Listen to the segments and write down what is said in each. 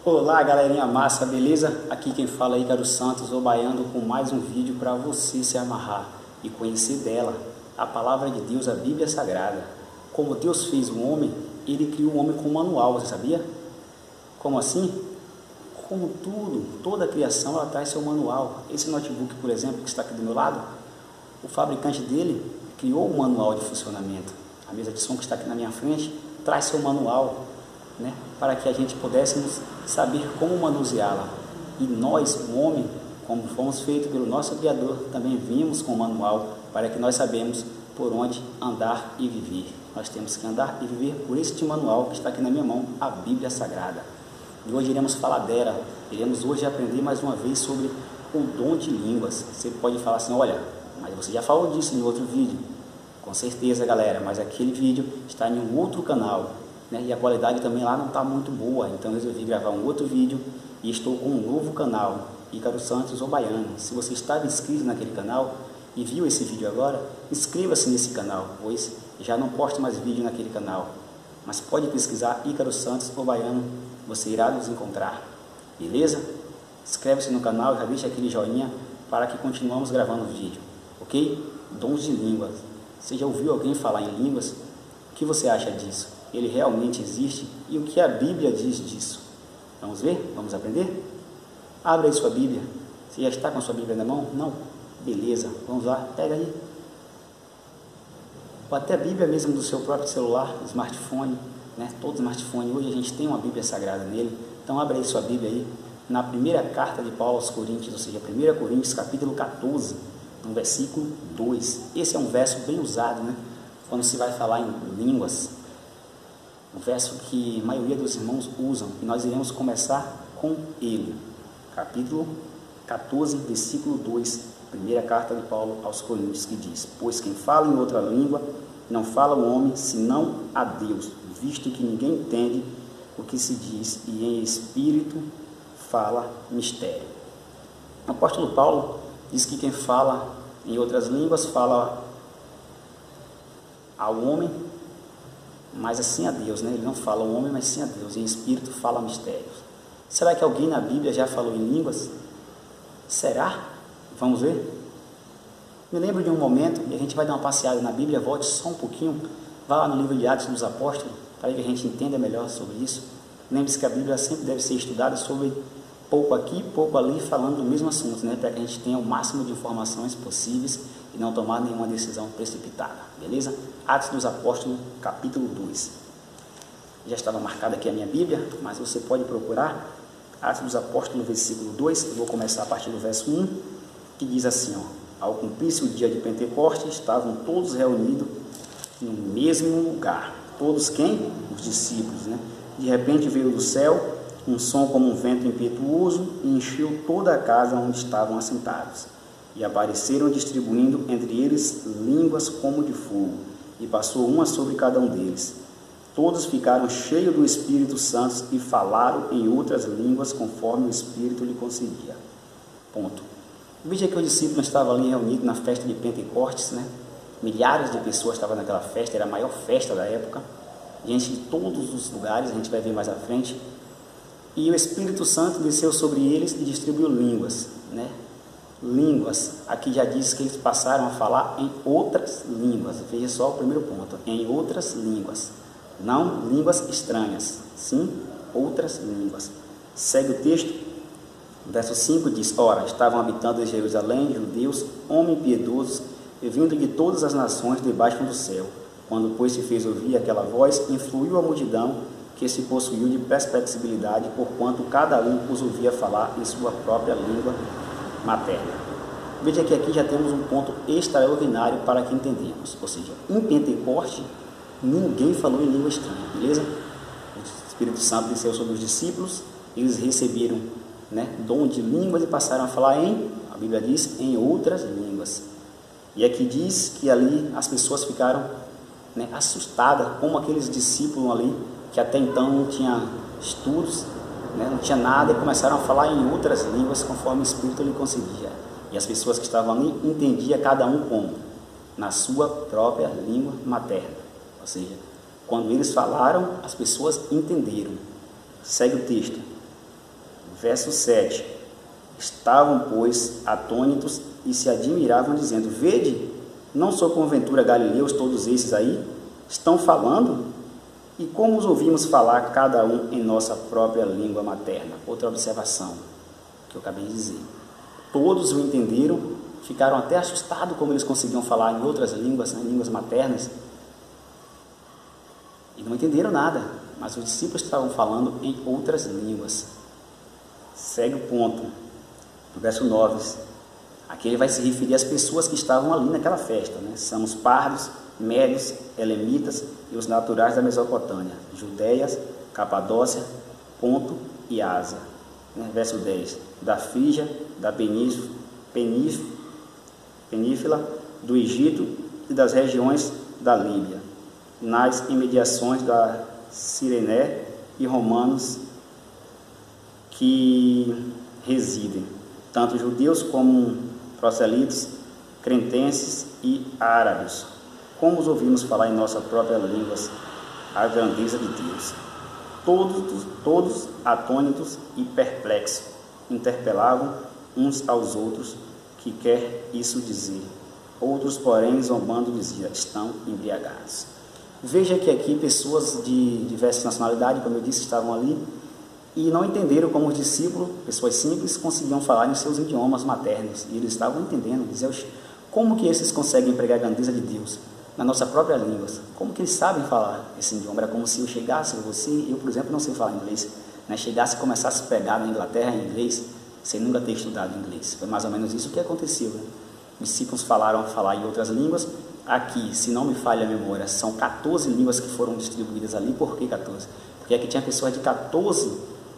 Olá galerinha massa, beleza? Aqui quem fala é Ícaro Santos, o baiano, com mais um vídeo para você se amarrar e conhecer dela, a palavra de Deus, a Bíblia Sagrada. Como Deus fez o homem, Ele criou o homem com um manual, você sabia? Como assim? Como tudo, toda a criação ela traz seu manual. Esse notebook, por exemplo, que está aqui do meu lado, o fabricante dele criou um manual de funcionamento. A mesa de som que está aqui na minha frente traz seu manual, né, para que a gente pudéssemos saber como manuseá-la. E nós, o homem, como fomos feitos pelo nosso Criador, também vimos com o manual para que nós sabemos por onde andar e viver. Nós temos que andar e viver por este manual que está aqui na minha mão, a Bíblia Sagrada. E hoje iremos falar dela, iremos hoje aprender mais uma vez sobre o dom de línguas. Você pode falar assim, olha, mas você já falou disso em outro vídeo. Com certeza, galera, mas aquele vídeo está em um outro canal, né? E a qualidade também lá não está muito boa, então eu resolvi gravar um outro vídeo e estou com um novo canal, Ícaro Santos, o baiano. Se você estava inscrito naquele canal e viu esse vídeo agora, inscreva-se nesse canal, pois já não posto mais vídeo naquele canal. Mas pode pesquisar Ícaro Santos, o baiano, você irá nos encontrar, beleza? Inscreve-se no canal, já deixa aquele joinha para que continuemos gravando o vídeo, ok? Dons de línguas. Você já ouviu alguém falar em línguas? O que você acha disso? Ele realmente existe? E o que a Bíblia diz disso? Vamos ver? Vamos aprender? Abra aí sua Bíblia. Você já está com a sua Bíblia na mão? Não? Beleza, vamos lá, pega aí. Ou até a Bíblia mesmo do seu próprio celular, smartphone, né? Todo smartphone, hoje a gente tem uma Bíblia Sagrada nele. Então abra aí sua Bíblia aí, na primeira carta de Paulo aos Coríntios, ou seja, 1 Coríntios, capítulo 14, no versículo 2. Esse é um verso bem usado, né? Quando se vai falar em línguas. Um verso que a maioria dos irmãos usam, e nós iremos começar com ele. Capítulo 14, versículo 2, primeira carta de Paulo aos Coríntios, que diz: pois quem fala em outra língua, não fala o homem, senão a Deus, visto que ninguém entende o que se diz, e em espírito fala mistério. O apóstolo Paulo diz que quem fala em outras línguas fala ao homem, mas assim a Deus, né? Ele não fala ao homem, mas sim a Deus, e em espírito fala mistérios. Será que alguém na Bíblia já falou em línguas? Será? Vamos ver? Me lembro de um momento, e a gente vai dar uma passeada na Bíblia, volte só um pouquinho, vá lá no livro de Atos dos Apóstolos, para que a gente entenda melhor sobre isso. Lembre-se que a Bíblia sempre deve ser estudada sobre pouco aqui, pouco ali, falando do mesmo assunto, né? Para que a gente tenha o máximo de informações possíveis e não tomar nenhuma decisão precipitada, beleza? Atos dos Apóstolos, capítulo 2. Já estava marcada aqui a minha Bíblia, mas você pode procurar Atos dos Apóstolos, versículo 2, eu vou começar a partir do verso 1, que diz assim, ó: ao cumprir-se o dia de Pentecostes, estavam todos reunidos no mesmo lugar. Todos quem? Os discípulos, né? De repente veio do céu um som como um vento impetuoso e encheu toda a casa onde estavam assentados. E apareceram distribuindo entre eles línguas como de fogo, e passou uma sobre cada um deles. Todos ficaram cheios do Espírito Santo e falaram em outras línguas conforme o Espírito lhe concedia. Ponto. Veja que os discípulos estavam ali reunidos na festa de Pentecostes, né? Milhares de pessoas estavam naquela festa, era a maior festa da época, gente de todos os lugares, a gente vai ver mais à frente. E o Espírito Santo desceu sobre eles e distribuiu línguas, né? Línguas, aqui já diz que eles passaram a falar em outras línguas. Veja só o primeiro ponto, em outras línguas, não línguas estranhas, sim, outras línguas. Segue o texto, verso 5 diz: ora, estavam habitando em Jerusalém judeus, homens piedosos, e vindo de todas as nações debaixo do céu. Quando, pois, se fez ouvir aquela voz, influiu a multidão, que se possuiu de perceptibilidade, porquanto cada um os ouvia falar em sua própria língua materna. Veja que aqui já temos um ponto extraordinário para que entendamos. Ou seja, em Pentecoste, ninguém falou em língua estranha, beleza? O Espírito Santo desceu sobre os discípulos, eles receberam, né, dom de línguas e passaram a falar a Bíblia diz, em outras línguas. E aqui diz que ali as pessoas ficaram, né, assustadas, como aqueles discípulos ali, que até então não tinha estudos, né, não tinha nada, e começaram a falar em outras línguas conforme o Espírito lhe concedia. E as pessoas que estavam ali entendiam cada um como? Na sua própria língua materna. Ou seja, quando eles falaram, as pessoas entenderam. Segue o texto. Verso 7. Estavam, pois, atônitos e se admiravam, dizendo: vede, não sou porventura galileus todos esses aí? Estão falando? E como os ouvimos falar, cada um em nossa própria língua materna? Outra observação que eu acabei de dizer. Todos o entenderam, ficaram até assustados como eles conseguiam falar em outras línguas, em línguas maternas, e não entenderam nada, mas os discípulos estavam falando em outras línguas. Segue o ponto, no verso 9. Aqui ele vai se referir às pessoas que estavam ali naquela festa, né? São os pardos, médios, elemitas e os naturais da Mesopotâmia, Judéia, Capadócia, Ponto e Ásia. Verso 10. Da Frígia, da Península, do Egito e das regiões da Líbia, nas imediações da Cirené e romanos que residem, tanto judeus como proselitos, cretenses e árabes. Como os ouvimos falar em nossa própria língua a grandeza de Deus. Todos atônitos e perplexos, interpelavam uns aos outros, que quer isso dizer? Outros, porém, zombando, diziam: estão embriagados. Veja que aqui pessoas de diversas nacionalidades, como eu disse, estavam ali e não entenderam como os discípulos, pessoas simples, conseguiam falar em seus idiomas maternos. E eles estavam entendendo, diziam: como que esses conseguem pregar a grandeza de Deus na nossa própria língua? Como que eles sabem falar esse idioma? Era como se eu chegasse, eu, por exemplo, não sei falar inglês, né? Chegasse e começasse a pregar na Inglaterra em inglês, sem nunca ter estudado inglês. Foi mais ou menos isso que aconteceu, né? Os discípulos falaram falar em outras línguas. Aqui, se não me falha a memória, são 14 línguas que foram distribuídas ali. Por que 14? Porque aqui tinha pessoas de 14,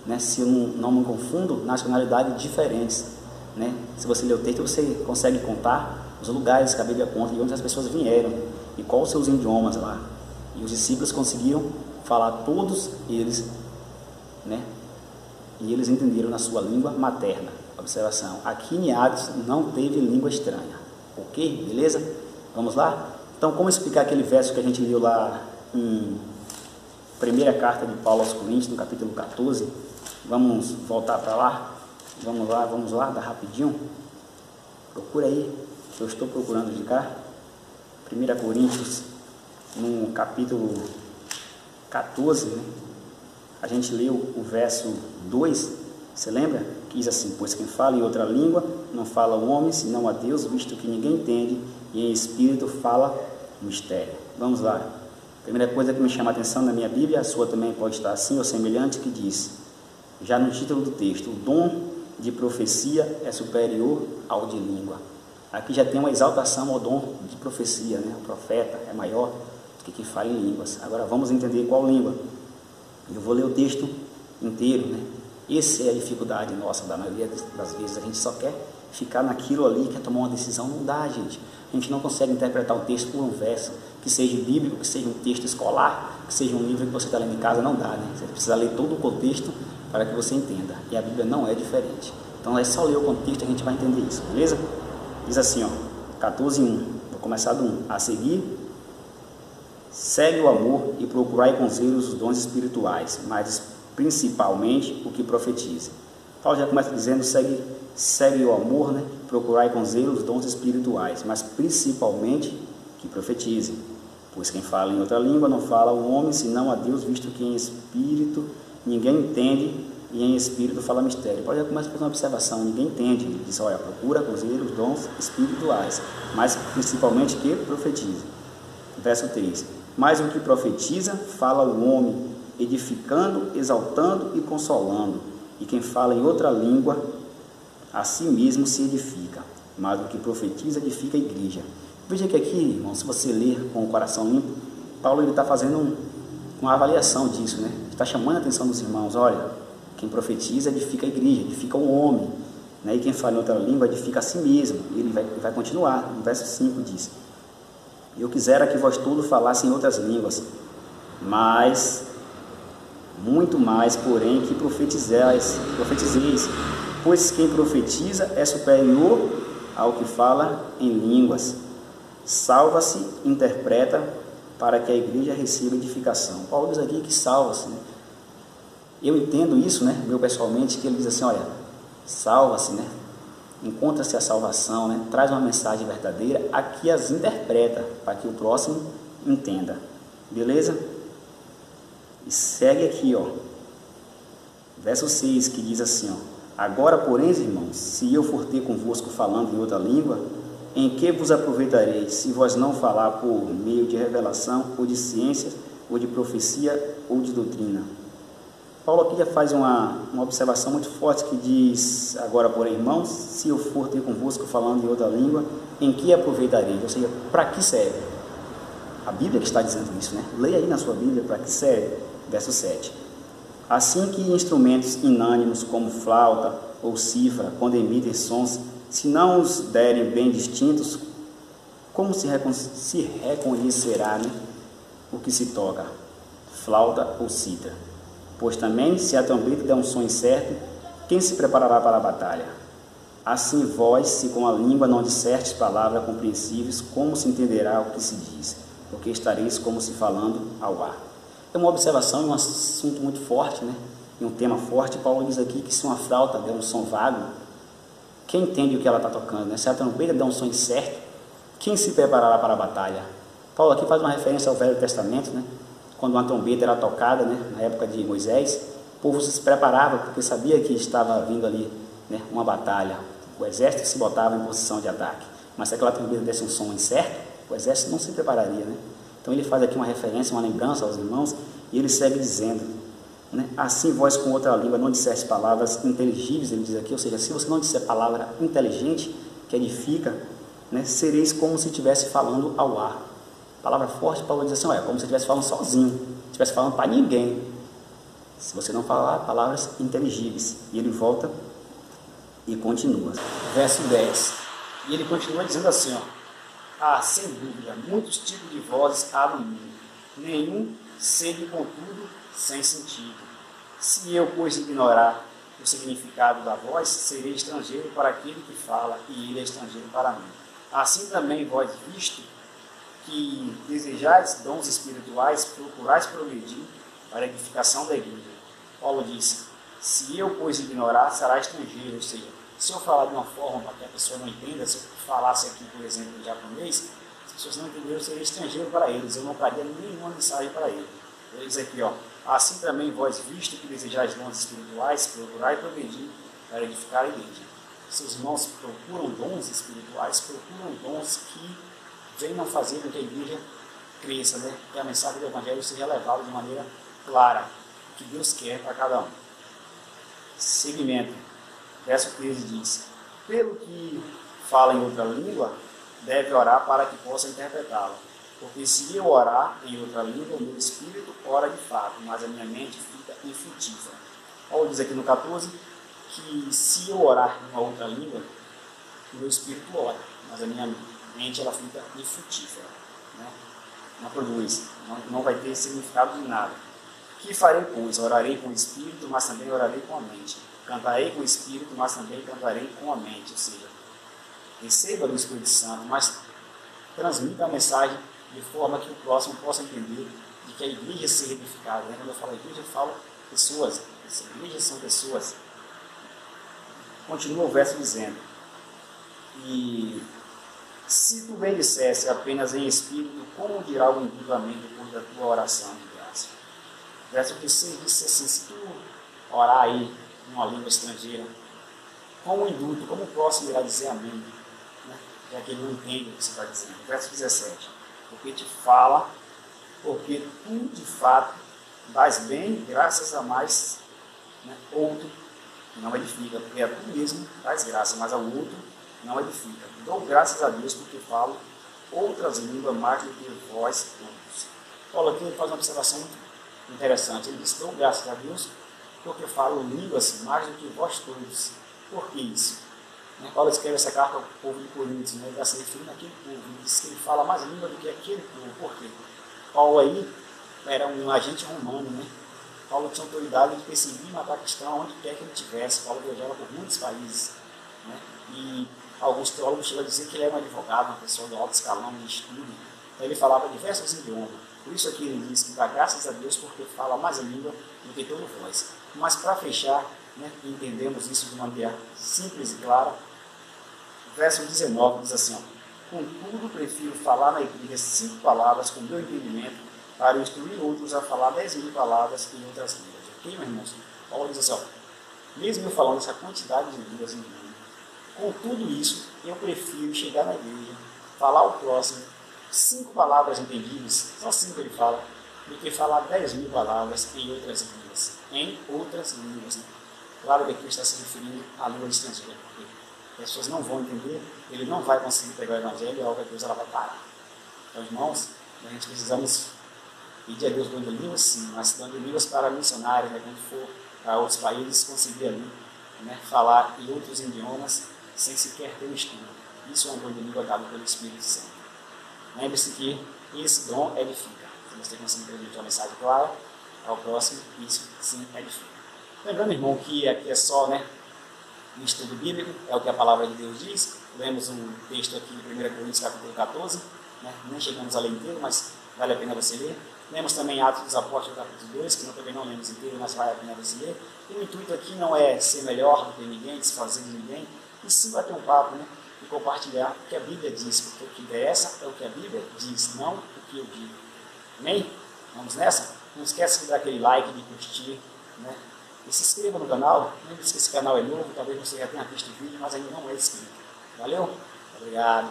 né, se eu não me confundo, nacionalidades diferentes, né? Se você ler o texto, você consegue contar os lugares que a Bíblia conta, de onde as pessoas vieram e quais os seus idiomas lá. E os discípulos conseguiram falar todos eles, né? E eles entenderam na sua língua materna. Observação, aqui em Atos não teve língua estranha. Ok? Beleza? Vamos lá? Então, como explicar aquele verso que a gente leu lá em primeira carta de Paulo aos Coríntios, no capítulo 14? Vamos voltar para lá? Vamos lá, dá rapidinho. Procura aí, que eu estou procurando de cá. 1 Coríntios, no capítulo 14, né? A gente leu o verso 2, você lembra? Que diz assim: pois quem fala em outra língua não fala ao homem, senão a Deus, visto que ninguém entende, e em espírito fala mistério. Vamos lá. A primeira coisa que me chama a atenção na minha Bíblia, a sua também pode estar assim ou semelhante, que diz, já no título do texto: o dom de profecia é superior ao de língua. Aqui já tem uma exaltação ao dom de profecia, né? O profeta é maior do que quem fala em línguas. Agora vamos entender qual língua. Eu vou ler o texto inteiro, né? Essa é a dificuldade nossa, da maioria das vezes. A gente só quer ficar naquilo ali, quer tomar uma decisão. Não dá, gente. A gente não consegue interpretar o texto por um verso, que seja bíblico, que seja um texto escolar, que seja um livro que você está lendo em casa. Não dá, né? Você precisa ler todo o contexto para que você entenda. E a Bíblia não é diferente. Então é só ler o contexto e a gente vai entender isso, beleza? Diz assim, ó, 14:1. Vou começar do 1. A seguir, segue o amor e procurai com zelo os dons espirituais, mas principalmente o que profetiza. Paulo já começa dizendo: segue o amor, né? Procurai com zelo os dons espirituais, mas principalmente que profetize. Pois quem fala em outra língua não fala ao homem, senão a Deus, visto que em espírito ninguém entende, e em espírito fala mistério. Paulo já começa a fazer uma observação: ninguém entende. Ele diz: olha, procura com zelo os dons espirituais, mas principalmente que profetize. Verso 3. Mas o que profetiza fala ao homem, edificando, exaltando e consolando. E quem fala em outra língua, a si mesmo se edifica. Mas o que profetiza edifica a igreja. Veja que aqui, irmão, se você ler com o coração limpo, Paulo está fazendo uma avaliação disso, né? Está chamando a atenção dos irmãos: olha, quem profetiza edifica a igreja, edifica o homem, né? E quem fala em outra língua edifica a si mesmo. E ele vai continuar. No verso 5 diz: eu quisera que vós todos falassem outras línguas, mas muito mais, porém, que profetizeis, pois quem profetiza é superior ao que fala em línguas. Salva-se, interpreta, para que a igreja receba edificação. Paulo diz aqui que salva-se, né? Eu entendo isso, né, meu pessoalmente, que ele diz assim, olha, salva-se, né, encontra-se a salvação, né, traz uma mensagem verdadeira, aqui as interpreta, para que o próximo entenda, beleza? E segue aqui, ó, verso 6, que diz assim, ó, agora, porém, irmãos, se eu for ter convosco falando em outra língua, em que vos aproveitarei, se vós não falar por meio de revelação, ou de ciência, ou de profecia, ou de doutrina? Paulo aqui já faz uma observação muito forte que diz, agora, porém, irmãos, se eu for ter convosco falando em outra língua, em que aproveitarei? Ou seja, para que serve? A Bíblia que está dizendo isso, né? Leia aí na sua Bíblia para que serve. Verso 7. Assim que instrumentos inânimos como flauta ou cifra, quando emitem sons, se não os derem bem distintos, como se reconhecerá, né, o que se toca, flauta ou cítara? Pois também, se a trombeta der um som incerto, quem se preparará para a batalha? Assim vós, se com a língua não dissertes palavras compreensíveis, como se entenderá o que se diz? Porque estareis como se falando ao ar. É uma observação e um assunto muito forte, né? E um tema forte. Paulo diz aqui que se uma flauta der um som vago, quem entende o que ela está tocando, né? Se a trombeta der um som incerto, quem se preparará para a batalha? Paulo aqui faz uma referência ao Velho Testamento, né? Quando uma trombeta era tocada, né? Na época de Moisés, o povo se preparava porque sabia que estava vindo ali, né, uma batalha. O exército se botava em posição de ataque. Mas se aquela trombeta desse um som incerto, o exército não se prepararia, né? Então ele faz aqui uma referência, uma lembrança aos irmãos, e ele segue dizendo, né, assim vós com outra língua não disseste palavras inteligíveis, ele diz aqui, ou seja, se você não disser palavra inteligente, que edifica, né, sereis como se estivesse falando ao ar. Palavra forte, Paulo diz assim, olha, como se estivesse falando sozinho, estivesse falando para ninguém, se você não falar palavras inteligíveis. E ele volta e continua. Verso 10, e ele continua dizendo assim, ó, sem dúvida, muitos tipos de vozes há no mundo, nenhum segue, contudo, sem sentido. Se eu, pois, ignorar o significado da voz, serei estrangeiro para aquele que fala, e ele é estrangeiro para mim. Assim também vós, visto que desejais dons espirituais, procurais progredir para a edificação da igreja. Paulo disse, se eu, pois, ignorar, será estrangeiro, ou seja, se eu falar de uma forma para que a pessoa não entenda, se eu falasse aqui, por exemplo, em japonês, as pessoas não entenderam, eu seria estrangeiro para eles, eu não traria nenhuma mensagem para eles. Ele diz aqui, ó, assim também vós, visto que desejais dons espirituais, procurai progredir para edificar a igreja. Seus irmãos procuram dons espirituais, procuram dons que venham fazer com que a igreja cresça, né? Que a mensagem do Evangelho seja levada de maneira clara, o que Deus quer para cada um. Seguimento. Verso 13 diz, pelo que fala em outra língua, deve orar para que possa interpretá-la. Porque se eu orar em outra língua, o meu espírito ora de fato, mas a minha mente fica infrutífera. Paulo diz aqui no 14 que se eu orar em uma outra língua, o meu espírito ora, mas a minha mente ela fica infrutífera, né? Não produz, não vai ter significado de nada. Que farei, pois? Orarei com o espírito, mas também orarei com a mente. Cantarei com o espírito, mas também cantarei com a mente. Ou seja, receba do Espírito Santo, mas transmita a mensagem de forma que o próximo possa entender de que a igreja seja edificada. Quando eu falo igreja, eu falo pessoas. As igrejas são pessoas. Continua o verso dizendo, e se tu bem dissesse apenas em espírito, como dirá o indutamente depois da tua oração de graça? Verso 16 disse assim, se tu orar aí em uma língua estrangeira, como induto, como o próximo irá dizer amém, né? Já que ele não entende o que você está dizendo. Verso 17, porque te fala, porque tu de fato dás bem graças a mais, né, outro que não edifica, porque a tu mesmo dás graça, mas ao outro não edifica. Dou graças a Deus porque falo outras línguas mais do que vós todos. Paulo aqui faz uma observação muito interessante. Ele diz, dou graças a Deus porque falo línguas mais do que vós todos. Por que isso? Paulo escreve essa carta ao povo de Coríntios, né? Ele está se referindo àquele povo. Ele diz que ele fala mais língua do que aquele povo. Por quê? Paulo aí era um agente romano, né? Paulo tinha autoridade de perseguir e matar cristão onde quer que ele tivesse. Paulo viajava por muitos países, né? E alguns teólogos chegam a dizer que ele era um advogado, uma pessoa do alto escalão de estudo. Então ele falava diversos idiomas. Por isso aqui ele diz que dá graças a Deus porque fala mais a língua do que todos vós. Mas para fechar, né, entendemos isso de maneira simples e clara, o verso 19 diz assim, ó, contudo prefiro falar na igreja 5 palavras com meu entendimento para instruir outros a falar 10.000 palavras em outras línguas. Ok, meus irmãos? Paulo diz assim, ó, mesmo eu falando essa quantidade de línguas em mundo, com tudo isso, eu prefiro chegar na igreja, falar ao próximo 5 palavras entendíveis, só 5 ele fala, do que falar 10.000 palavras em outras línguas. Em outras línguas. Né? Claro que aqui está se referindo à língua estrangeira, porque as pessoas não vão entender, ele não vai conseguir pegar o evangelho e a obra de Deus ela vai parar. Então, irmãos, a gente precisamos pedir a Deus dom de línguas, sim, mas dom de línguas para missionários, né, quando for para outros países, conseguir ali, né, falar em outros idiomas sem sequer ter um estudo. Isso é um dom de língua dado pelo Espírito Santo. Lembre-se que esse dom edifica. Se você conseguir transmitir uma mensagem clara ao próximo, isso sim edifica. Lembrando, irmão, que aqui é só, né, um estudo bíblico, é o que a palavra de Deus diz. Lemos um texto aqui de 1 Coríntios capítulo 14, né, nem chegamos a ler inteiro, mas vale a pena você ler. Lemos também Atos dos Apóstolos capítulo 2, que também não lemos inteiro, mas vale a pena você ler. E o intuito aqui não é ser melhor do que ninguém, desfazer de ninguém, e sim bater um papo, né, e compartilhar o que a Bíblia diz, porque o que interessa é o que a Bíblia diz, não o que eu digo. Amém? Vamos nessa? Não esquece de dar aquele like, de curtir, né? E se inscreva no canal. Lembre-se que esse canal é novo, talvez você já tenha visto o vídeo, mas ainda não é inscrito. Valeu? Obrigado.